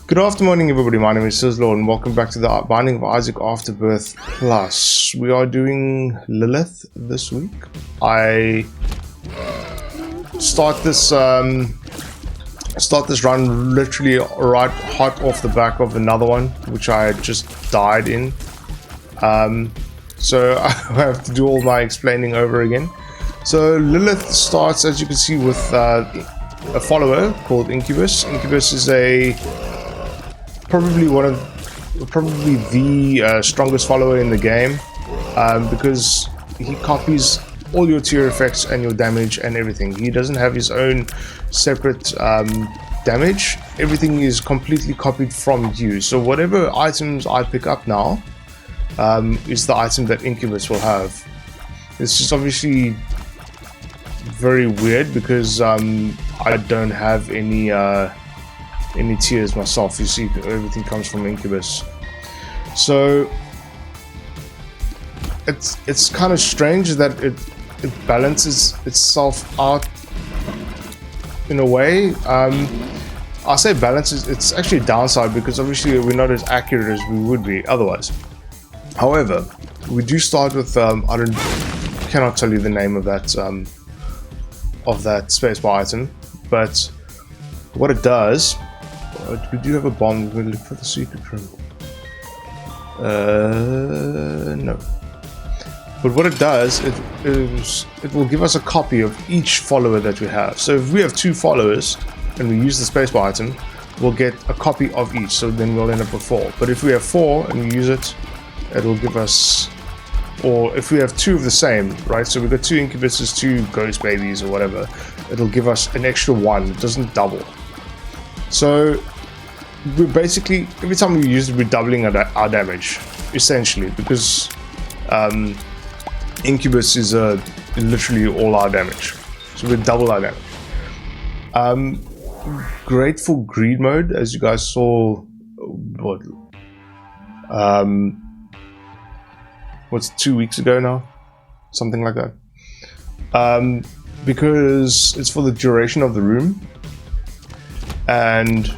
Good afternoon, everybody. My name is Sizzlore, and welcome back to the Binding of Isaac Afterbirth Plus. We are doing Lilith this week. I start this run literally right hot off the back of another one, which I had just died in. So I have to do all my explaining over again. So Lilith starts, as you can see, with a follower called Incubus. Incubus is probably the strongest follower in the game, because he copies all your tier effects and your damage and everything. He doesn't have his own separate damage. Everything is completely copied from you. So whatever items I pick up now is the item that Incubus will have. It's just obviously very weird because I don't have any tiers myself. You see, everything comes from Incubus. So it's kind of strange that it balances itself out in a way. I say balances, it's actually a downside because obviously we're not as accurate as we would be otherwise. However, we do start with cannot tell you the name of that spacebar item, but what it does, we do have a bomb. We're going to look for the secret room. No. But what it does, it will give us a copy of each follower that we have. So if we have 2 followers and we use the spacebar item, we'll get a copy of each. So then we'll end up with 4. But if we have 4 and we use it, it'll give us, or if we have 2 of the same, right? So we've got 2 incubuses, 2 ghost babies or whatever. It'll give us an extra 1. It doesn't double. So we're basically, every time we use it, we're doubling our damage, essentially, because Incubus is literally all our damage. So we double our damage. Great for greed mode, as you guys saw. What's 2 weeks ago now? Something like that. Because it's for the duration of the room. And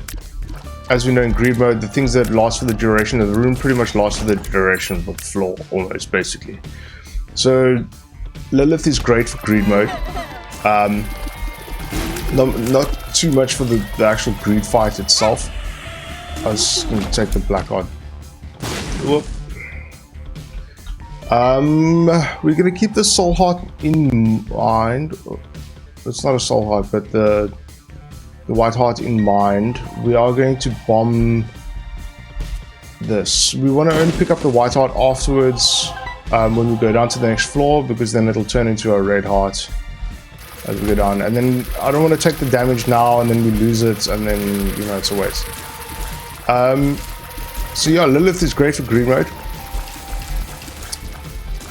as we know in greed mode, the things that last for the duration of the room pretty much last for the duration of the floor, almost, basically. So Lilith is great for greed mode. Not too much for the actual greed fight itself. I was going to take the black heart. Whoop. We're going to keep the soul heart in mind. It's not a soul heart, but the white heart in mind. We are going to bomb this. We want to only pick up the white heart afterwards, when we go down to the next floor, because then it'll turn into a red heart as we go down. And then I don't want to take the damage now and then we lose it, and then, you know, it's a waste. So yeah, Lilith is great for green mode.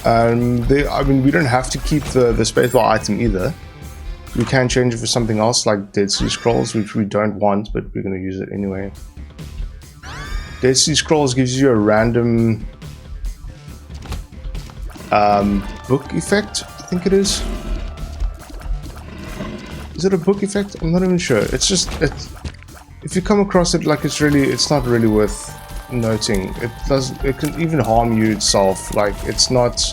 I mean, we don't have to keep the spacebar item either. We can change it for something else, like Dead Sea Scrolls, which we don't want, but we're going to use it anyway. Dead Sea Scrolls gives you a random book effect, I think it is. Is it a book effect? I'm not even sure. It's just, if you come across it, like, it's not really worth noting. It can even harm you itself. Like, it's not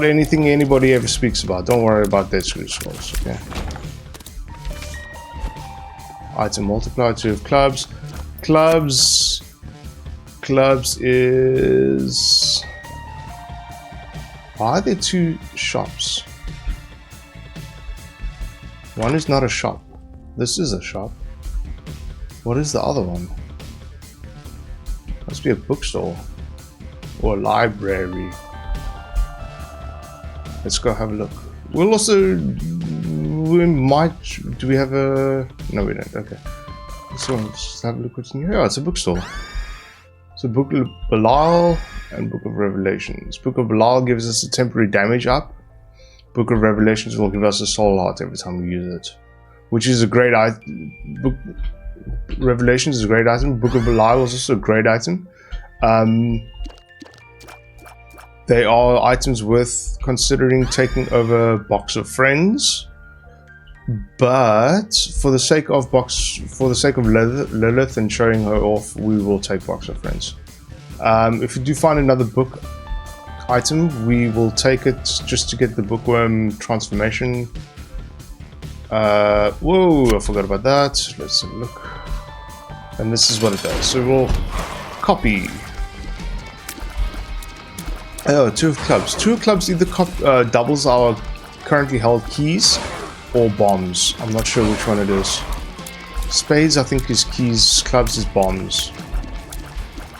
anything anybody ever speaks about. Don't worry about Dead Sea Scrolls, okay? Item multiplier, 2 of clubs. Clubs is... Why are there 2 shops? One is not a shop. This is a shop. What is the other one? Must be a bookstore. Or a library. Let's go have a look. We'll also... We might... Do we have a... No, we don't. Okay. So let's have a look what's in here. Oh, it's a bookstore. So Book of Belial and Book of Revelations. Book of Belial gives us a temporary damage up. Book of Revelations will give us a soul heart every time we use it, which is a great item. Book Revelations is a great item. Book of Belial is also a great item. They are items worth considering taking over Box of Friends. But for the sake of Lilith and showing her off, we will take Box of Friends. If we do find another book item, we will take it just to get the bookworm transformation. Whoa, I forgot about that. Let's have a look. And this is what it does. So we'll copy. Oh, 2 of clubs. 2 of clubs either doubles our currently held keys or bombs. I'm not sure which one it is. Spades, I think, is keys. Clubs is bombs.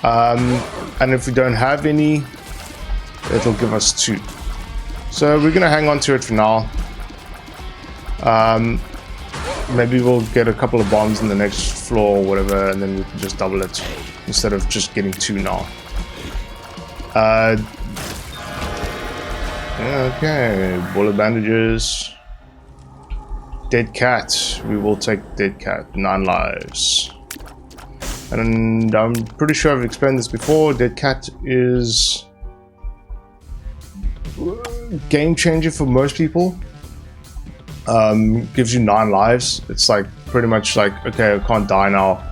And if we don't have any, it'll give us 2. So we're gonna hang on to it for now. Maybe we'll get a couple of bombs in the next floor or whatever, and then we can just double it instead of just getting 2 now. Okay, bullet bandages. Dead cat. We will take dead cat. 9 lives. And I'm pretty sure I've explained this before. Dead cat is game changer for most people. Gives you 9 lives. It's like pretty much like, okay, I can't die now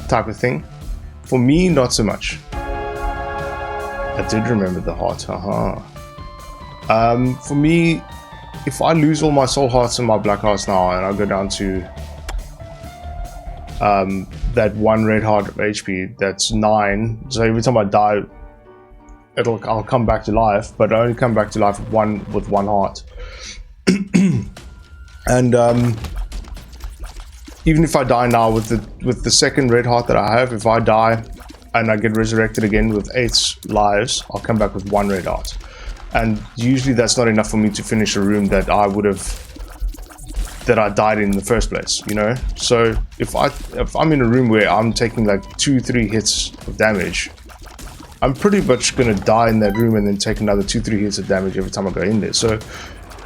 type of thing. For me, not so much. I did remember the heart, haha. For me, if I lose all my soul hearts and my black hearts now, and I go down to that 1 red heart of HP, that's 9. So every time I die, I'll come back to life, but I only come back to life with one heart. And even if I die now with the 2nd red heart that I have, if I die and I get resurrected again with 8 lives, I'll come back with 1 red heart. And usually that's not enough for me to finish a room that I died in the first place, you know. So if I'm in a room where I'm taking like 2-3 hits of damage, I'm pretty much gonna die in that room and then take another 2-3 hits of damage every time I go in there. So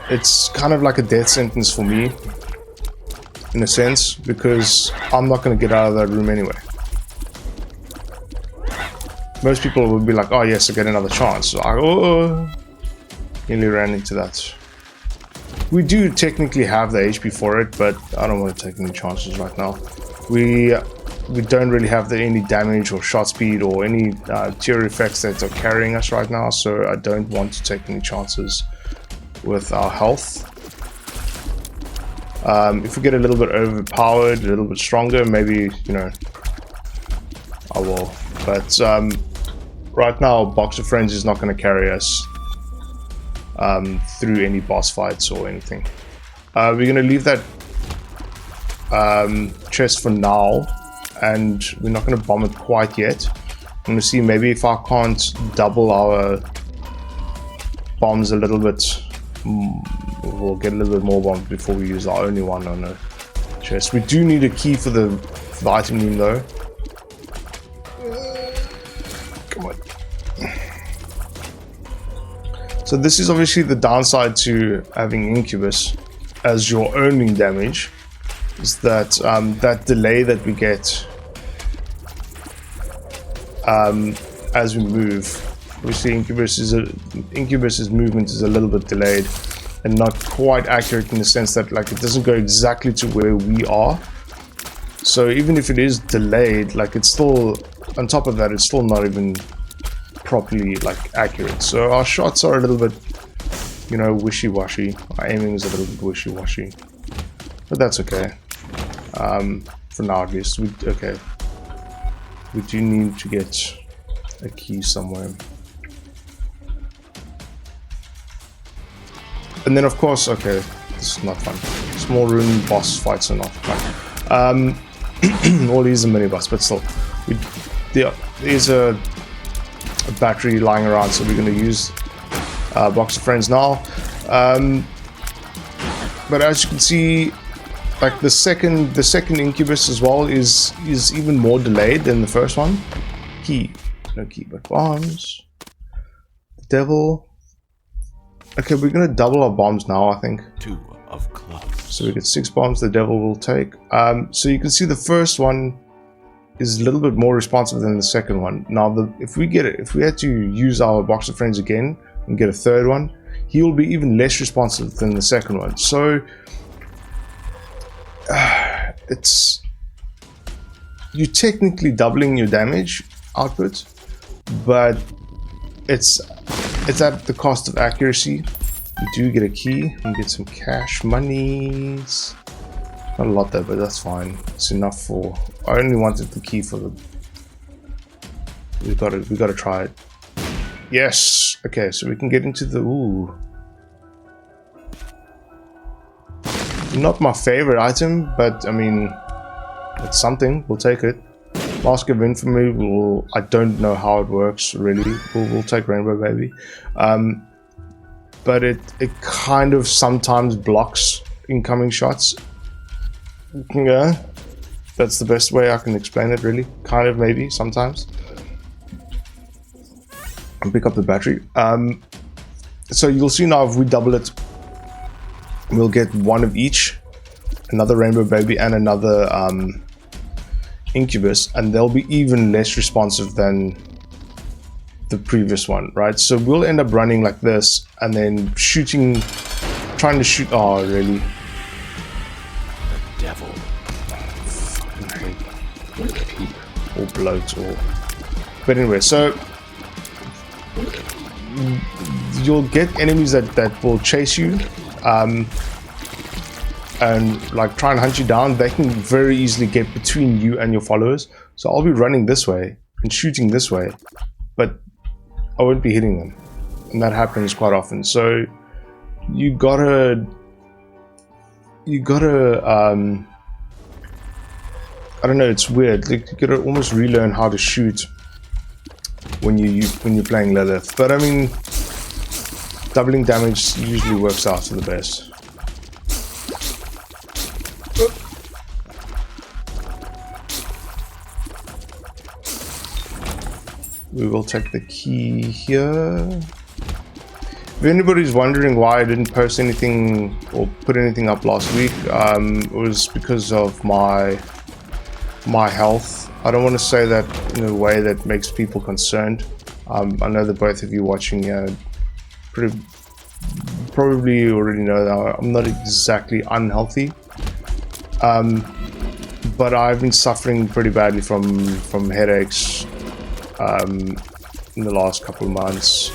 it's kind of like a death sentence for me, in a sense, because I'm not gonna get out of that room anyway. Most people would be like, oh yes, I get another chance. So nearly ran into that. We do technically have the HP for it, but I don't want to take any chances right now. We don't really have any damage or shot speed or any tier effects that are carrying us right now, so I don't want to take any chances with our health. If we get a little bit overpowered, a little bit stronger, maybe, you know, I will. But right now, Box of Friends is not going to carry us through any boss fights or anything. We're going to leave that chest for now, and we're not going to bomb it quite yet. I'm going to see maybe if I can't double our bombs a little bit. We'll get a little bit more bombs before we use our only one on the chest. We do need a key for the item room though. Come on. So this is obviously the downside to having Incubus as your only damage, is that that delay that we get as we move. Obviously Incubus's movement is a little bit delayed and not quite accurate in the sense that like it doesn't go exactly to where we are. So even if it is delayed, like it's still, on top of that, it's still not even properly like accurate. So our shots are a little bit, you know, wishy-washy. Our aiming is a little bit wishy-washy, but that's okay. For now at least. We do need to get a key somewhere. And then of course, okay, this is not fun. Small room boss fights are not fun. All these are mini boss, but still, there's a battery lying around, so we're going to use Box of Friends now. But as you can see, like the second Incubus as well is even more delayed than the first one. Key, no key, but bombs. The devil. Okay, we're gonna double our bombs now, I think. 2 of clubs. So we get 6 bombs. The devil will take. So you can see the first one is a little bit more responsive than the second one. Now, if we had to use our Box of Friends again and get a third one, he will be even less responsive than the second one. So it's you're technically doubling your damage output, but it's at the cost of accuracy. You do get a key and get some cash monies. Not a lot though, but that's fine. It's enough for. I only wanted the key for the. We gotta try it. Yes. Okay, so we can get into the. Ooh. Not my favorite item, but I mean, it's something. We'll take it. Mask of Infamy. I don't know how it works really. We'll take Rainbow Baby. But it kind of sometimes blocks incoming shots. Yeah, that's the best way I can explain it, really. Kind of, maybe, sometimes. And pick up the battery. So you'll see now if we double it, we'll get one of each. Another Rainbow Baby and another Incubus. And they'll be even less responsive than the previous one, right? So we'll end up running like this and then trying to shoot. Oh, really? The devil. Fucking hate or bloat or. But anyway, so you'll get enemies that will chase you, and like try and hunt you down. They can very easily get between you and your followers. So I'll be running this way and shooting this way, but I won't be hitting them, and that happens quite often. So you gotta I don't know, it's weird. Like, you gotta almost relearn how to shoot when you're playing Lilith. But I mean, doubling damage usually works out for the best. We will take the key here. If anybody's wondering why I didn't post anything or put anything up last week, it was because of my health. I don't want to say that in a way that makes people concerned. I know that both of you watching probably already know that I'm not exactly unhealthy, but I've been suffering pretty badly from headaches in the last couple of months.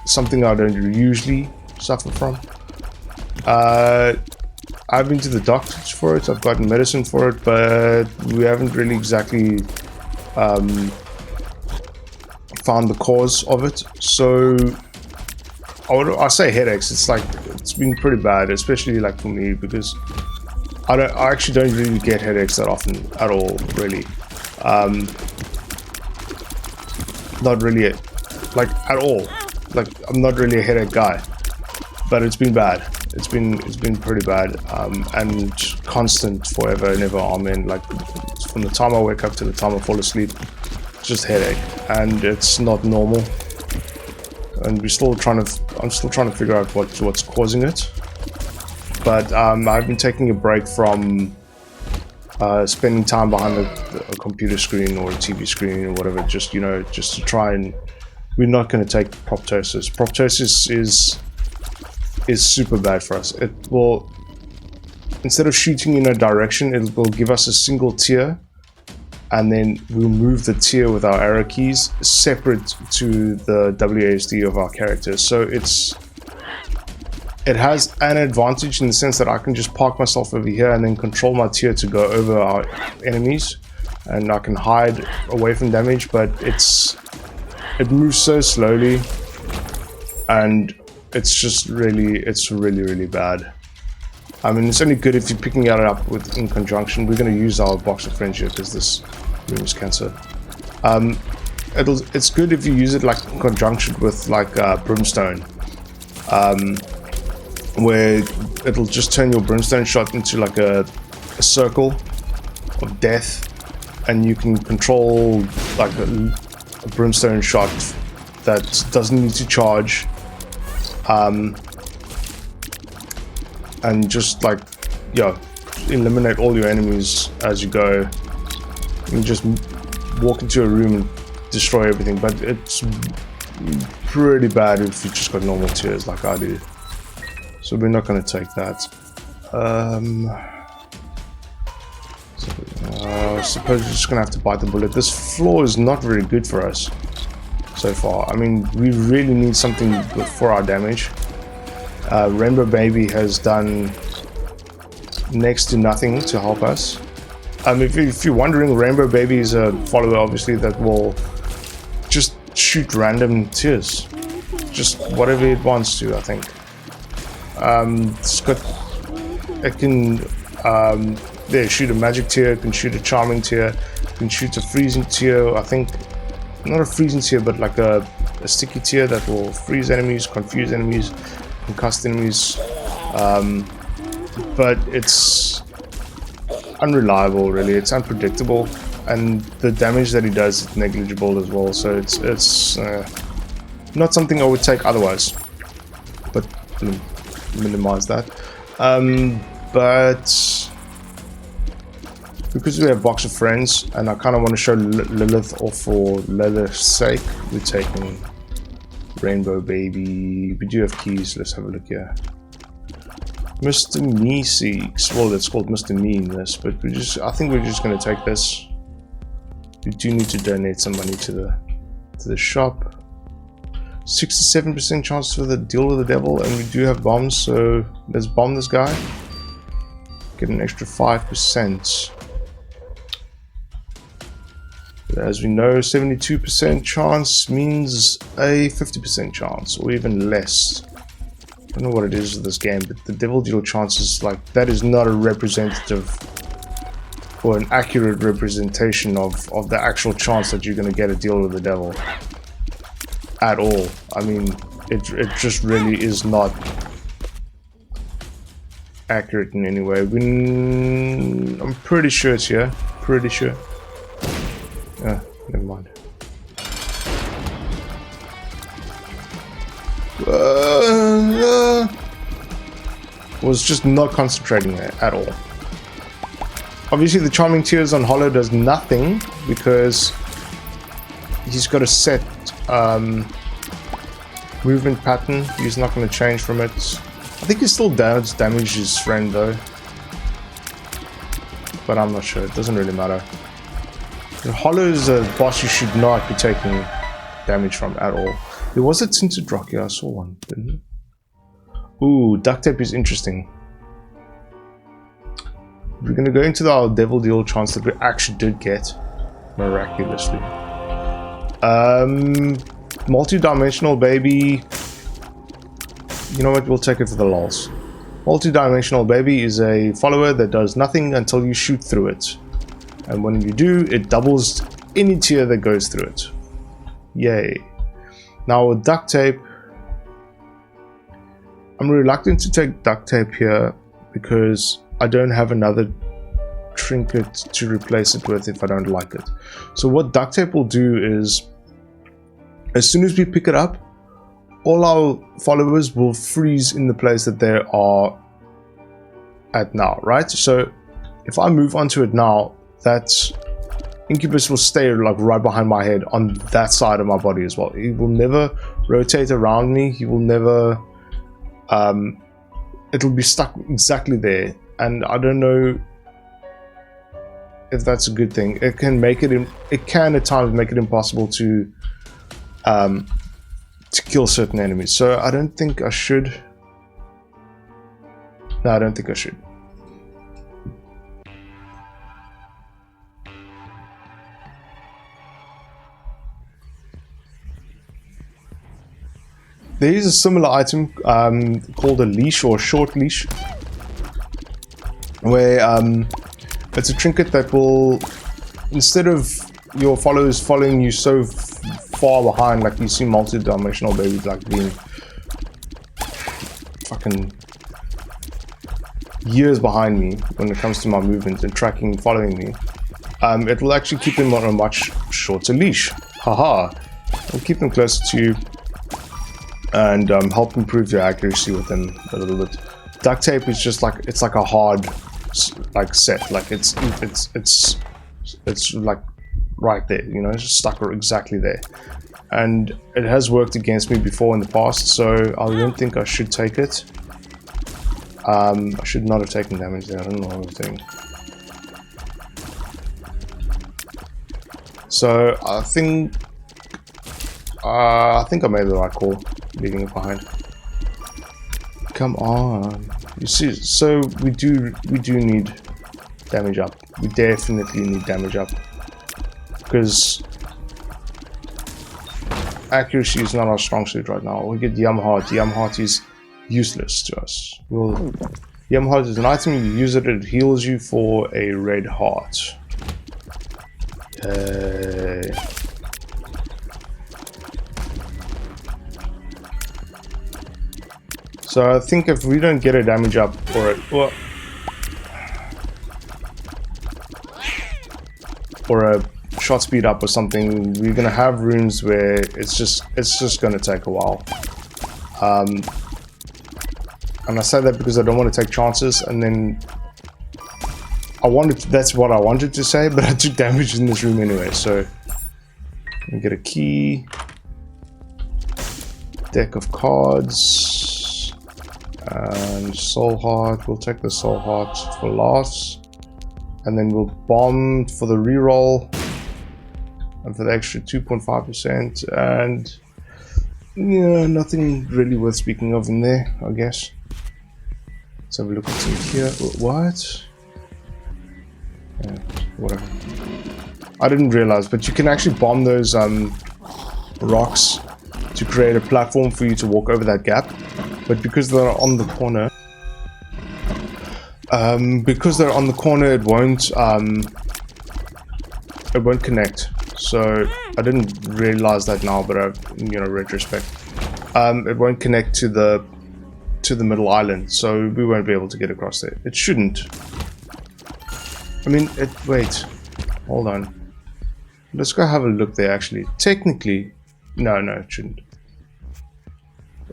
Something I don't usually suffer from. I've been to the doctors for it, I've gotten medicine for it, but we haven't really exactly found the cause of it. So I say headaches, it's been pretty bad, especially like for me, because I actually don't really get headaches that often at all, really. Not really, like at all. Like, I'm not really a headache guy, but it's been bad. It's been pretty bad, and constant forever and ever. I mean, like from the time I wake up to the time I fall asleep, it's just headache, and it's not normal. And I'm still trying to figure out what's causing it. But I've been taking a break from spending time behind a computer screen or a TV screen or whatever, just to try and. We're not going to take proptosis. Proptosis is super bad for us. It will, instead of shooting in a direction, it will give us a single tier, and then we'll move the tier with our arrow keys separate to the WASD of our character. So it has an advantage in the sense that I can just park myself over here and then control my tier to go over our enemies, and I can hide away from damage, but it moves so slowly, and it's really bad. I mean, it's only good if you're picking it up in conjunction. We're going to use our box of friendship because this room is cancer. It's good if you use it like in conjunction with like brimstone, where it'll just turn your brimstone shot into like a circle of death, and you can control like a brimstone shot that doesn't need to charge, and just like eliminate all your enemies as you go. You can just walk into a room and destroy everything, but it's pretty bad if you just got normal tiers like I do. So we're not going to take that. I suppose we're just gonna have to bite the bullet. This floor is not very good for us so far. I mean, we really need something good for our damage. Rainbow Baby has done next to nothing to help us. If you're wondering, Rainbow Baby is a follower, obviously, that will just shoot random tears. Just whatever it wants to, I think. It's got... It can... shoot a magic tear, it can shoot a charming tear, it can shoot a freezing tear, I think... Not a freezing tear, but like a sticky tear that will freeze enemies, confuse enemies, concuss enemies. But it's unreliable, really. It's unpredictable, and the damage that he does is negligible as well. So it's not something I would take otherwise. But minimize that. But because we have Box of Friends, and I kind of want to show Lilith off for Lilith's sake, we're taking Rainbow Baby. We do have keys. Let's have a look here. Mr. Me Seeks. Well, it's called Mr. Me in this, but I think we're just going to take this. We do need to donate some money to the shop. 67% chance for the deal with the devil, and we do have bombs, so let's bomb this guy. Get an extra 5%. But as we know, 72% chance means a 50% chance, or even less. I don't know what it is with this game, but the devil deal chances, like, that is not a representative or an accurate representation of the actual chance that you're going to get a deal with the devil at all. I mean, it just really is not accurate in any way. I'm pretty sure it's here. Pretty sure. Never mind. Was just not concentrating there at all. Obviously the Charming Tears on Hollow does nothing because he's got a set movement pattern. He's not going to change from it. I think he still does damage his friend though, but I'm not sure. It doesn't really matter. And Hollow is a boss you should not be taking damage from at all. There was a tinted rock here. I saw one, didn't it? Ooh, duct tape is interesting. We're going to go into our devil deal chance that we actually did get miraculously. Multi-dimensional baby. You know what? We'll take it for the lols. Multi-dimensional baby is a follower that does nothing until you shoot through it. And when you do, it doubles any tier that goes through it. Yay. Now with duct tape, I'm reluctant to take duct tape here because I don't have another trinket to replace it with if I don't like it. So what duct tape will do is, as soon as we pick it up, all our followers will freeze in the place that they are at now, right? So if I move onto it now, that Incubus will stay like right behind my head on that side of my body as well. He will never rotate around me. He will never... it'll be stuck exactly there. And I don't know if that's a good thing. It can make it... It can at times make it impossible to kill certain enemies. So I don't think I should. No, I don't think I should. There is a similar item called a leash or a short leash, where it's a trinket that will, instead of your followers following you so far behind, like you see multi-dimensional babies like being fucking years behind me when it comes to my movement and tracking and following me, it will actually keep them on a much shorter leash. Haha. It'll keep them closer to you and help improve your accuracy with them a little bit. Duct tape is just like, it's like a hard like set, like it's like right there, you know, it's just stuck exactly there. And it has worked against me before in the past, so I don't think I should take it. I should not have taken damage there. I don't know what I was doing. So I think I made the right call, leaving it behind. Come on, you see. So we do need damage up. We definitely need damage up because accuracy is not our strong suit right now. We get Yum Heart. Yum Heart is useless to us. Yum Heart is an item. You use it, it heals you for a red heart. So I think if we don't get a damage up or a shot speed up or something, we're gonna have runes where it's just gonna take a while. And I say that because I don't want to take chances, and then that's what I wanted to say, but I took damage in this room anyway, so we get a key, deck of cards, and soul heart. We'll take the soul heart for laughs, and then we'll bomb for the reroll and for the extra 2.5%, and yeah, nothing really worth speaking of in there, I guess. Let's have a look at some here. What? Yeah, whatever. I didn't realize, but you can actually bomb those rocks to create a platform for you to walk over that gap. But because they're on the corner, it won't connect. So I didn't realize that now, but retrospect, it won't connect to the middle island, so we won't be able to get across there. It shouldn't. I mean, wait, hold on. Let's go have a look there, actually. Technically, no, it shouldn't.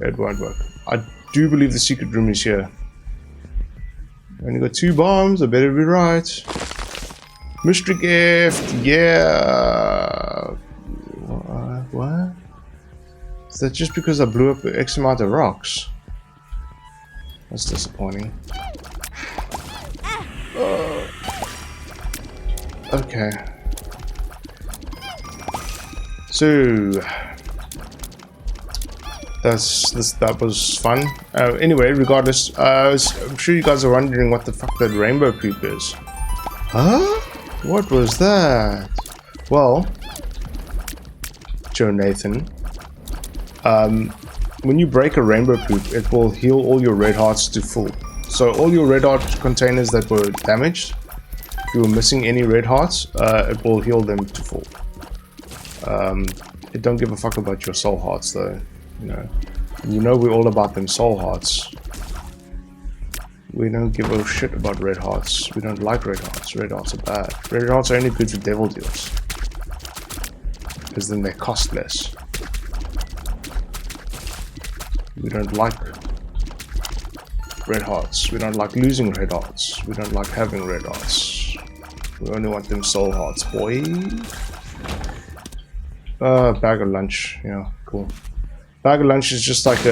It won't work. I do believe the secret room is here. Only got 2 bombs, I better be right. Mystery gift, yeah. What? Is that just because I blew up X amount of rocks? That's disappointing. Okay. So that was fun. Anyway, regardless, I'm sure you guys are wondering what the fuck that rainbow poop is. Huh? What was that? Well, Joe Nathan, when you break a rainbow poop, it will heal all your red hearts to full. So all your red heart containers that were damaged, if you were missing any red hearts, it will heal them to full. It don't give a fuck about your soul hearts though. You know we're all about them soul hearts. We don't give a shit about red hearts. We don't like red hearts. Red hearts are bad. Red hearts are only good for devil deals, because then they cost less. We don't like red hearts. We don't like losing red hearts. We don't like having red hearts. We only want them soul hearts, boy. Bag of lunch. Yeah, cool. Bag of lunch is just like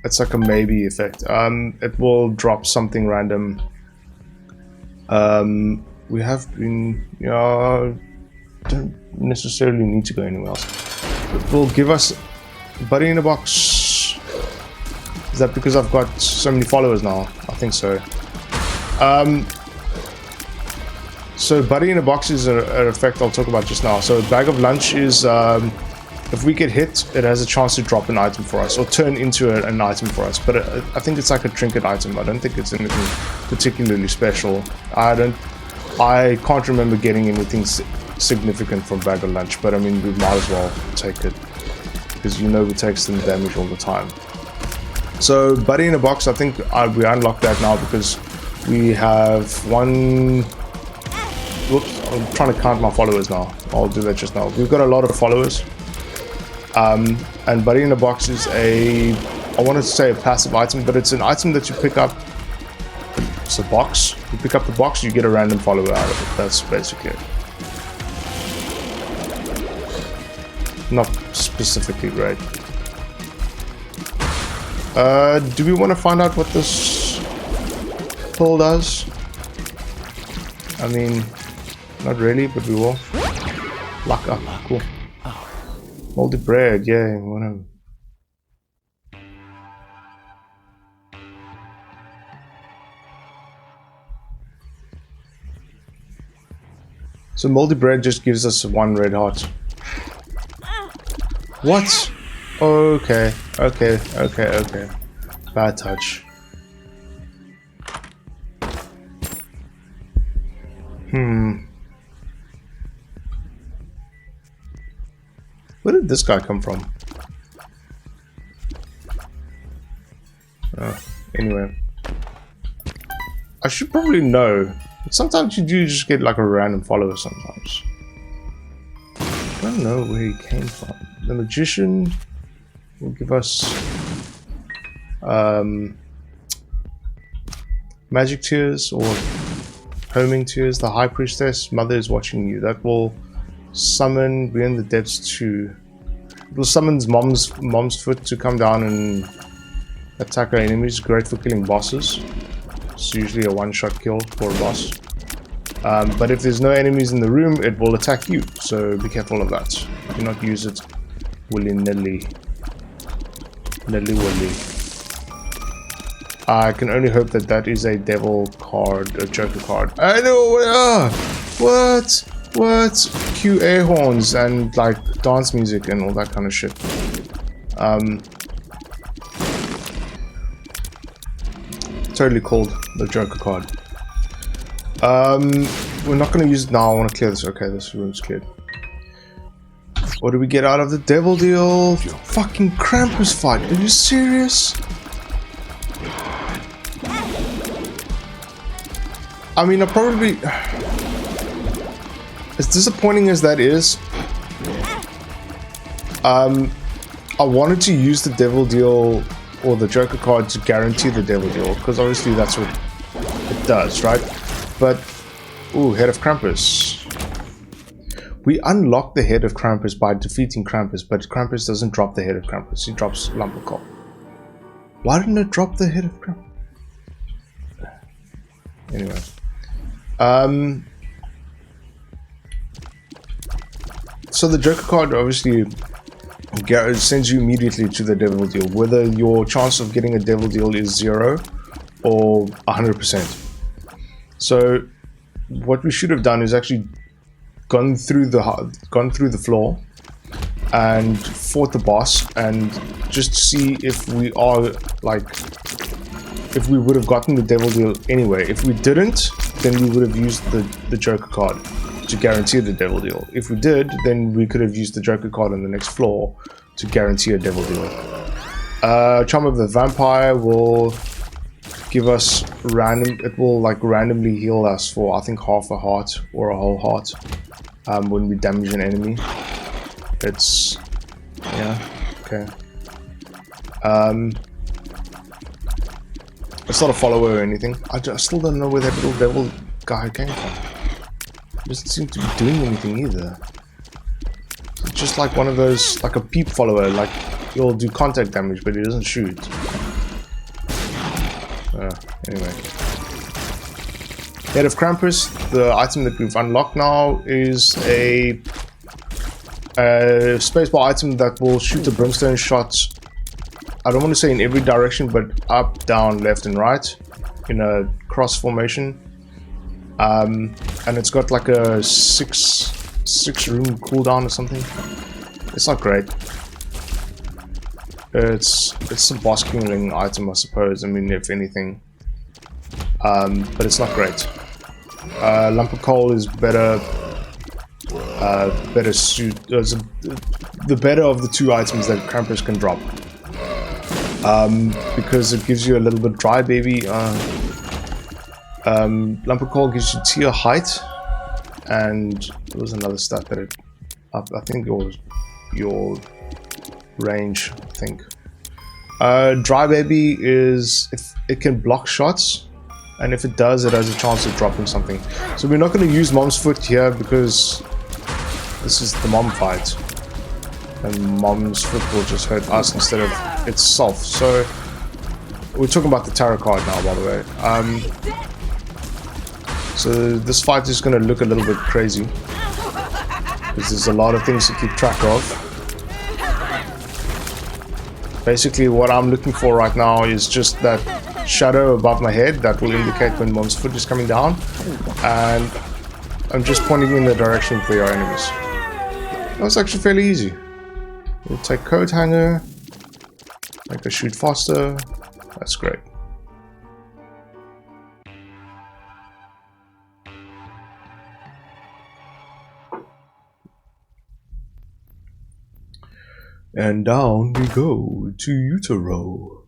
it's like a maybe effect. It will drop something random. We have been, don't necessarily need to go anywhere else. It will give us Buddy in a Box. Is that because I've got so many followers now? I think so. So Buddy in a Box is an effect I'll talk about just now. So Bag of Lunch is, if we get hit, it has a chance to drop an item for us, or turn into an item for us. But I think it's like a trinket item. I don't think it's anything particularly special. I can't remember getting anything significant from Bag of Lunch, but I mean, we might as well take it, because we take some damage all the time. So Buddy in a Box, I think we unlocked that now because we have one... Whoops, I'm trying to count my followers now. I'll do that just now. We've got a lot of followers. And Buddy in a Box is I wanted to say a passive item, but it's an item that you pick up. It's a box. You pick up the box, you get a random follower out of it. That's basically it. Not specifically great. Do we want to find out what this pill does? I mean, not really, but we will. Luck up, cool. Moldy bread, yeah, whatever. So moldy bread just gives us 1 red heart. What? Okay, okay, okay, okay. Bad touch. Where did this guy come from? Anyway. I should probably know. But sometimes you do just get like a random follower sometimes. I don't know where he came from. The magician will give us magic tears or homing tears. The high priestess, mother is watching you. That will summon we're in the depths too. It will summon mom's foot to come down and attack our enemies. Great for killing bosses. It's usually a one-shot kill for a boss. But if there's no enemies in the room, it will attack you. So be careful of that. Do not use it willy-nilly. Nilly-willy. I can only hope that that is a devil card, a joker card. I know! What? What? Cue air horns and like dance music and all that kind of shit. Totally called the joker card. We're not going to use it now. I want to clear this. Okay, this room's cleared. What do we get out of the devil deal? Fucking Krampus fight. Are you serious? I mean, I probably... As disappointing as that is, I wanted to use the devil deal or the joker card to guarantee the devil deal, because obviously that's what it does, right? But, ooh, head of Krampus. We unlock the head of Krampus by defeating Krampus, but Krampus doesn't drop the head of Krampus. He drops lump of coal. Why didn't it drop the head of Krampus? Anyway. So the joker card obviously sends you immediately to the devil deal, whether your chance of getting a devil deal is 0 or 100%. So what we should have done is actually gone through the floor and fought the boss and just see if we are like, if we would have gotten the devil deal anyway. If we didn't, then we would have used the joker card to guarantee the devil deal. If we did, then we could have used the joker card on the next floor to guarantee a devil deal. Charm of the Vampire will give us random, it will like randomly heal us for I think half a heart or a whole heart when we damage an enemy. It's, yeah, okay. It's not a follower or anything. I still don't know where that little devil guy came from. He doesn't seem to be doing anything either. It's just like one of those, like a peep follower, like he'll do contact damage but he doesn't shoot. Anyway. Head of Krampus, the item that we've unlocked now is a spacebar item that will shoot a brimstone shot. I don't want to say in every direction, but up, down, left and right in a cross formation. And it's got like a six room cooldown or something. It's not great. It's a boss killing item, I suppose. I mean, if anything. But it's not great. Lump of coal is better. Better suit. The better of the two items that Krampus can drop. Because it gives you a little bit dry baby. Lump of coal gives you tier height, and there was another stat that it. I think it was your range. I think. Dry baby is if it can block shots, and if it does, it has a chance of dropping something. So we're not going to use Mom's Foot here because this is the mom fight, and Mom's Foot will just hurt us instead of itself. So we're talking about the tarot card now, by the way. So this fight is going to look a little bit crazy because there's a lot of things to keep track of. Basically, what I'm looking for right now is just that shadow above my head that will indicate when one's foot is coming down, and I'm just pointing in the direction for your enemies. That's actually fairly easy. We'll take coat hanger, make her shoot faster. That's great. And down we go to Utero.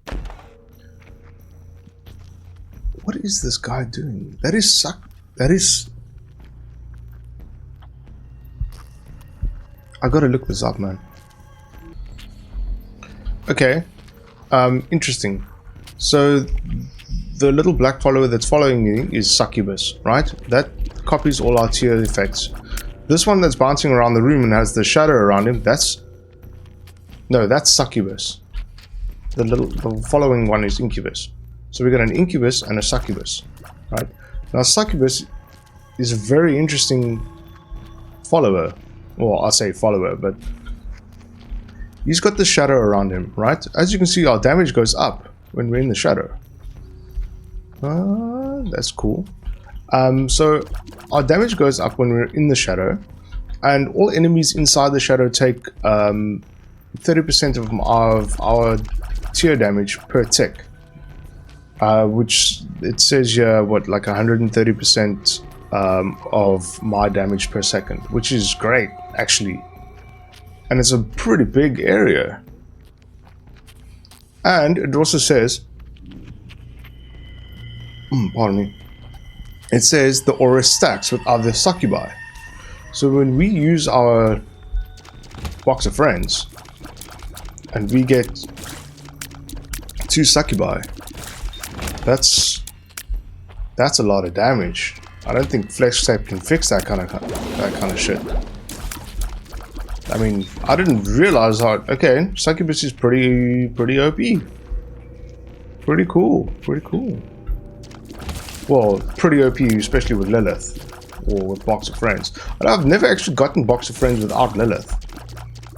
What is this guy doing? That is... I gotta look this up, man. Okay. Interesting. So, the little black follower that's following me is Succubus, right? That copies all our tier effects. This one that's bouncing around the room and has the shadow around him, that's Succubus. The following one is Incubus. So we got an Incubus and a Succubus, right? Now Succubus is a very interesting follower. Well, I say follower, but he's got the shadow around him, right? As you can see, our damage goes up when we're in the shadow. That's cool. So our damage goes up when we're in the shadow, and all enemies inside the shadow take 30% of our tier damage per tick, which it says here, what, like 130% of my damage per second, which is great, actually. And it's a pretty big area. And it also says, pardon me, it says the aura stacks with other succubi. So when we use our box of friends, and we get 2 succubi, that's a lot of damage. I don't think flesh tape can fix that kind of shit. I mean, I didn't realize how. Okay, Succubus is pretty OP. Pretty cool. Well, pretty OP, especially with Lilith or with Box of Friends. And I've never actually gotten Box of Friends without Lilith.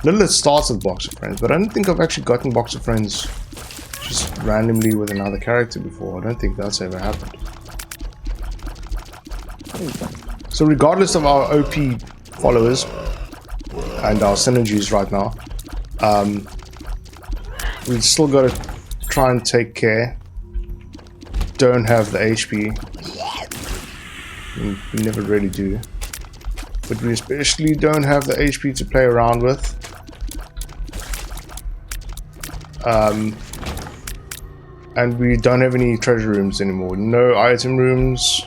Lilith starts with Box of Friends, but I don't think I've actually gotten Box of Friends just randomly with another character before. I don't think that's ever happened. So regardless of our OP followers and our synergies right now, we still got to try and take care. Don't have the HP. We never really do. But we especially don't have the HP to play around with. And we don't have any treasure rooms anymore. No item rooms.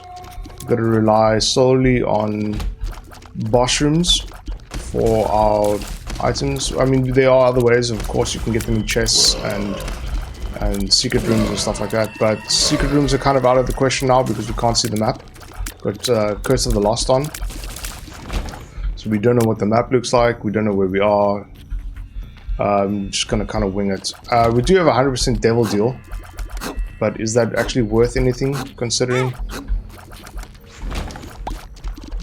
We've got to rely solely on boss rooms for our items. I mean, there are other ways, of course. You can get them in chests and secret rooms and stuff like that. But secret rooms are kind of out of the question now because we can't see the map. Got Curse of the Lost on. So we don't know what the map looks like. We don't know where we are. Just gonna kind of wing it. We do have a 100% devil deal, but is that actually worth anything considering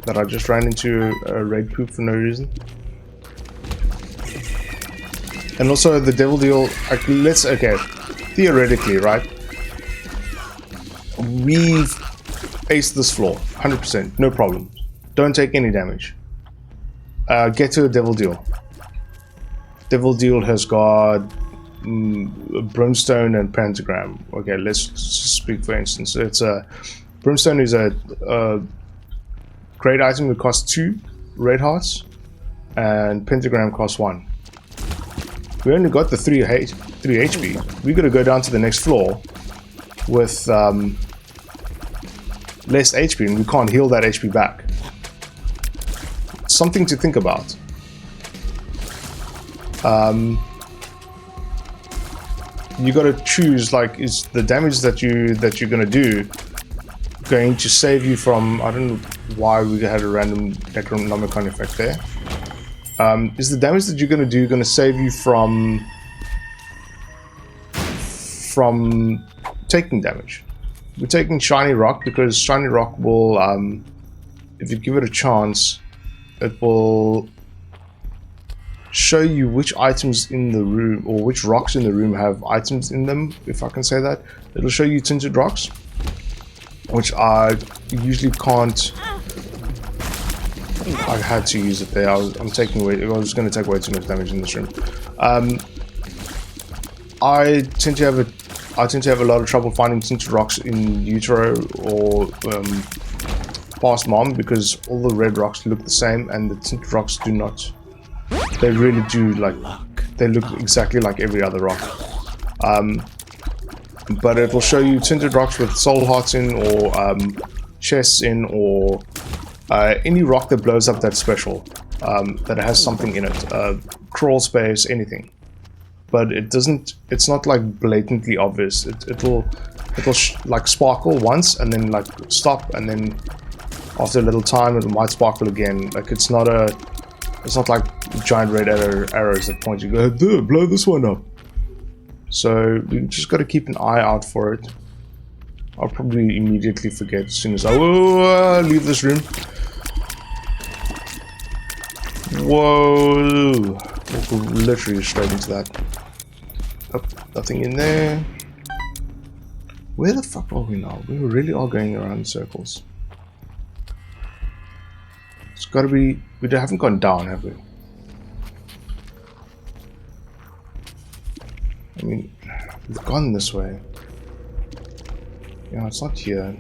that I just ran into a raid poop for no reason? And also the devil deal, like, okay, theoretically, right? We've aced this floor, 100%, no problem. Don't take any damage. Get to a devil deal. Devil deal has got brimstone and pentagram. Okay, let's just speak for instance. It's a brimstone is a great item. It costs 2 red hearts, and pentagram costs 1. We only got the 3 HP. We got to go down to the next floor with less HP, and we can't heal that HP back. Something to think about. You got to choose, like, is the damage that you're gonna do going to save you from, I don't know why we had a random Necronomicon effect there. Is the damage that you're gonna do gonna save you from taking damage. We're taking shiny rock because shiny rock will, if you give it a chance, it will show you which items in the room, or which rocks in the room have items in them, if I can say that. It'll show you tinted rocks, which I usually can't. I had to use it there. I was going to take way too much damage in this room. I tend to have a lot of trouble finding tinted rocks in utero or past mom, because all the red rocks look the same and the tinted rocks do not. They really do, like, they look exactly like every other rock. But it will show you tinted rocks with soul hearts in, or chests in, or any rock that blows up that's special, that has something in it, crawl space, anything. But it doesn't, it's not like blatantly obvious. It'll like sparkle once and then like stop, and then after a little time it might sparkle again. Like it's not like giant red arrows that point you, go, blow this one up. So you just got to keep an eye out for it. I'll probably immediately forget as soon as I leave this room. Whoa! We'll go literally straight into that. Oh, nothing in there. Where the fuck are we now? We really are going around in circles. It's gotta be... We haven't gone down, have we? I mean, we've gone this way. Yeah, it's not here.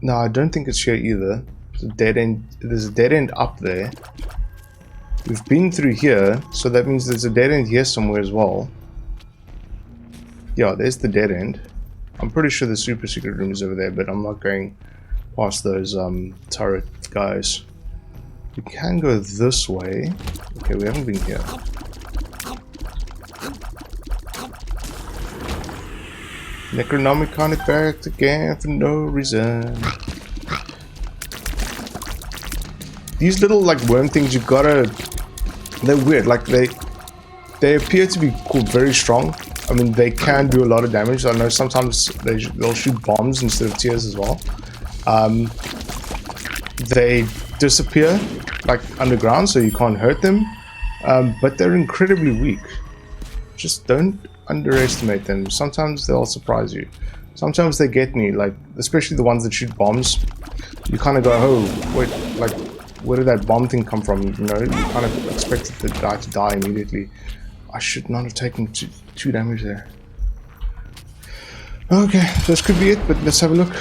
No, I don't think it's here either. There's a dead end. There's a dead end up there. We've been through here, so that means there's a dead end here somewhere as well. Yeah, there's the dead end. I'm pretty sure the super secret room is over there, but I'm not going past those turret guys. We can go this way. Okay, we haven't been here. Necronomicon effect again for no reason. These little like worm things, you gotta... They're weird, like they appear to be very strong. I mean, they can do a lot of damage. I know sometimes they'll shoot bombs instead of tears as well. They disappear like underground, so you can't hurt them. But they're incredibly weak. Just don't underestimate them. Sometimes they'll surprise you. Sometimes they get me, like especially the ones that shoot bombs. You kind of go, oh wait, like where did that bomb thing come from? You know, you kind of expect the guy to die immediately. I should not have taken two damage there. Okay, this could be it, but let's have a look.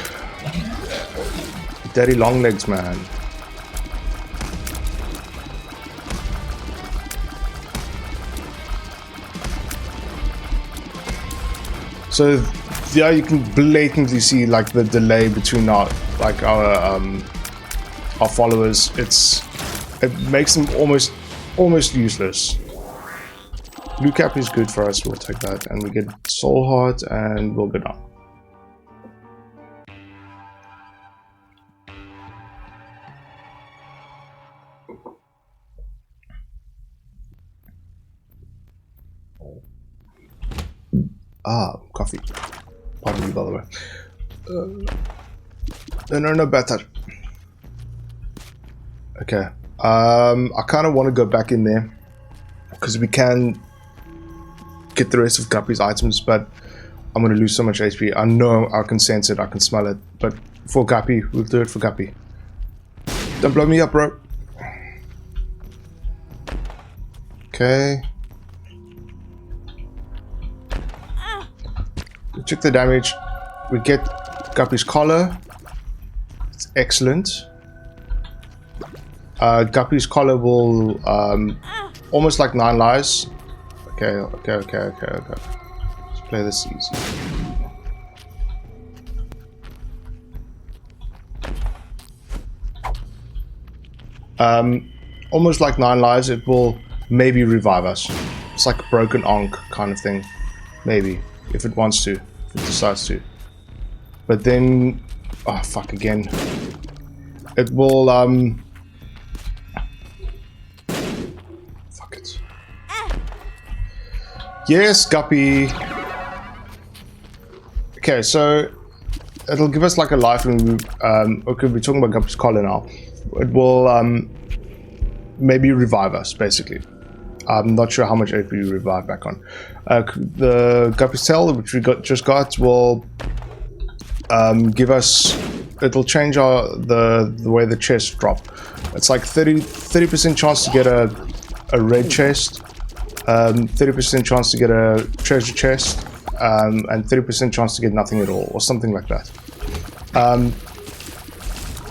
Daddy long legs, man. So yeah, you can blatantly see like the delay between our followers. It makes them almost useless. Blue cap is good for us. We'll take that, and we get soul heart, and we'll go down. Ah, coffee. Pardon me, by the way. No better. Okay. I kind of want to go back in there because we can get the rest of Guppy's items, but I'm going to lose so much HP. I know I can sense it, I can smell it, but for Guppy, we'll do it for Guppy. Don't blow me up, bro. Okay. We took the damage. We get Guppy's collar. It's excellent. Guppy's collar will almost like 9 lives. Okay. Let's play this easy. Almost like 9 lives, it will maybe revive us. It's like a broken Ankh kind of thing. Maybe, if it wants to, if it decides to. But then, oh fuck again. It will Yes, Guppy. Okay, so it'll give us like a life, and okay, we're talking about Guppy's collar now. It will maybe revive us, basically. I'm not sure how much AP we revive back on. The Guppy's tail, which we just got, will give us. It'll change the way the chests drop. It's like 30% chance to get a red chest, 30% chance to get a treasure chest, and 30% chance to get nothing at all, or something like that.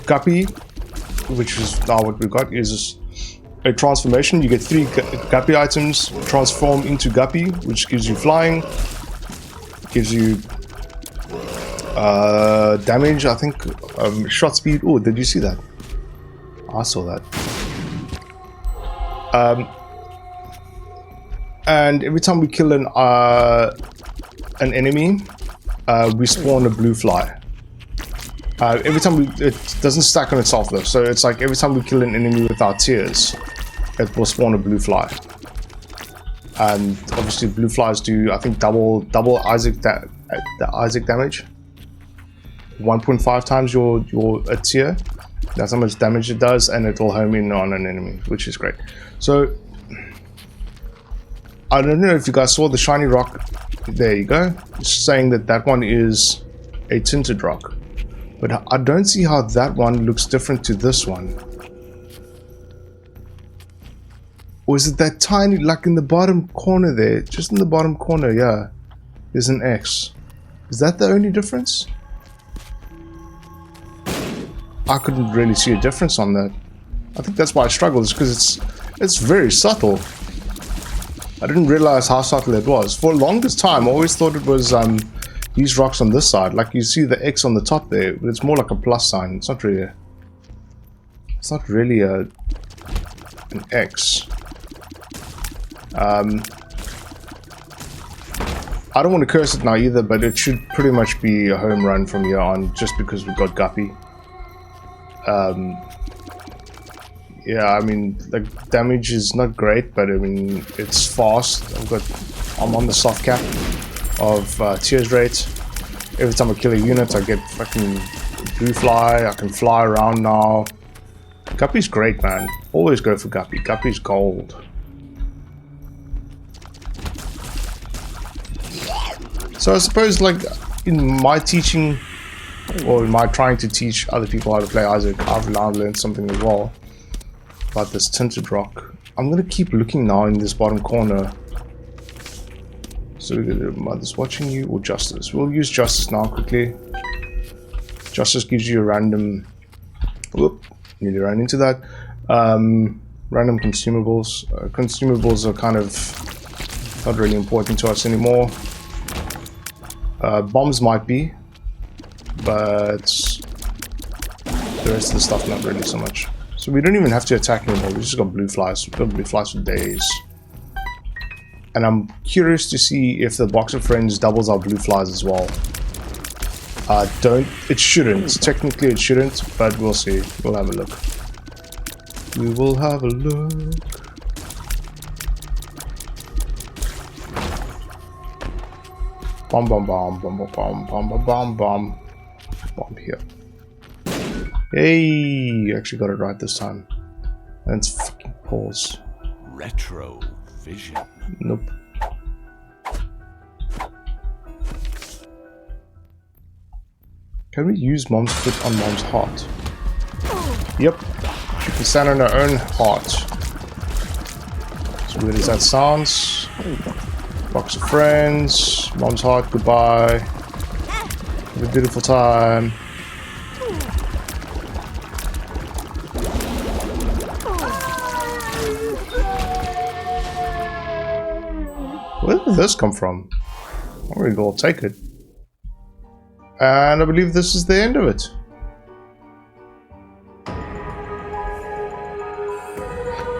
Guppy, which is now what we got, is a transformation. You get 3 Guppy items, transform into Guppy, which gives you flying, gives you damage, I think, shot speed. Oh, did you see that? I saw that. And every time we kill an enemy, we spawn a blue fly. Every time it doesn't stack on itself though, so it's like every time we kill an enemy with our tears, it will spawn a blue fly. And obviously blue flies do, I think, double Isaac damage. 1.5 times your tier. That's how much damage it does, and it'll home in on an enemy, which is great. So I don't know if you guys saw the shiny rock. There you go. It's saying that one is a tinted rock, but I don't see how that one looks different to this one. Or is it that tiny, like in the bottom corner there? Just in the bottom corner, yeah. There's an X. Is that the only difference? I couldn't really see a difference on that. I think that's why I struggled, is because it's very subtle. I didn't realize how subtle it was. For the longest time, I always thought it was these rocks on this side. Like you see the X on the top there, but it's more like a plus sign. It's not really an X. I don't want to curse it now either, but it should pretty much be a home run from here on, just because we've got Guppy. Yeah, I mean, the damage is not great, but I mean, it's fast. I'm on the soft cap of tears rate. Every time I kill a unit, I get fucking blue fly. I can fly around now. Guppy's great, man. Always go for Guppy. Guppy's gold. So I suppose, like, in my teaching, or in my trying to teach other people how to play Isaac, I've now learned something as well about this tinted rock. I'm gonna keep looking now in this bottom corner. So we're gonna do Mother's Watching You or Justice. We'll use Justice now quickly. Justice gives you a random, whoop, nearly ran into that, random consumables. Consumables are kind of not really important to us anymore. Bombs might be, but the rest of the stuff not really so much. So we don't even have to attack anymore. We just got blue flies. We've got blue flies for days. And I'm curious to see if the box of friends doubles our blue flies as well. It shouldn't. Technically it shouldn't, but we'll see. We'll have a look. We will have a look. Bomb, bomb, bomb, bomb, bomb, bomb, bomb, bomb, bomb. Bomb here. Hey, actually got it right this time. And it's fucking pause. Retro vision. Nope. Can we use Mom's foot on Mom's heart? Yep. She can stand on her own heart. As weird as that sounds. Box of friends. Mom's heart, goodbye. Have a beautiful time. Where did this come from? I'm gonna go take it. And I believe this is the end of it.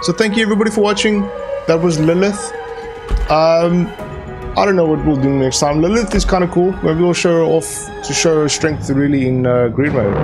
So thank you everybody for watching. That was Lilith. I don't know what we'll do next time. Lilith is kind of cool. Maybe we'll show her off to show her strength really in green mode.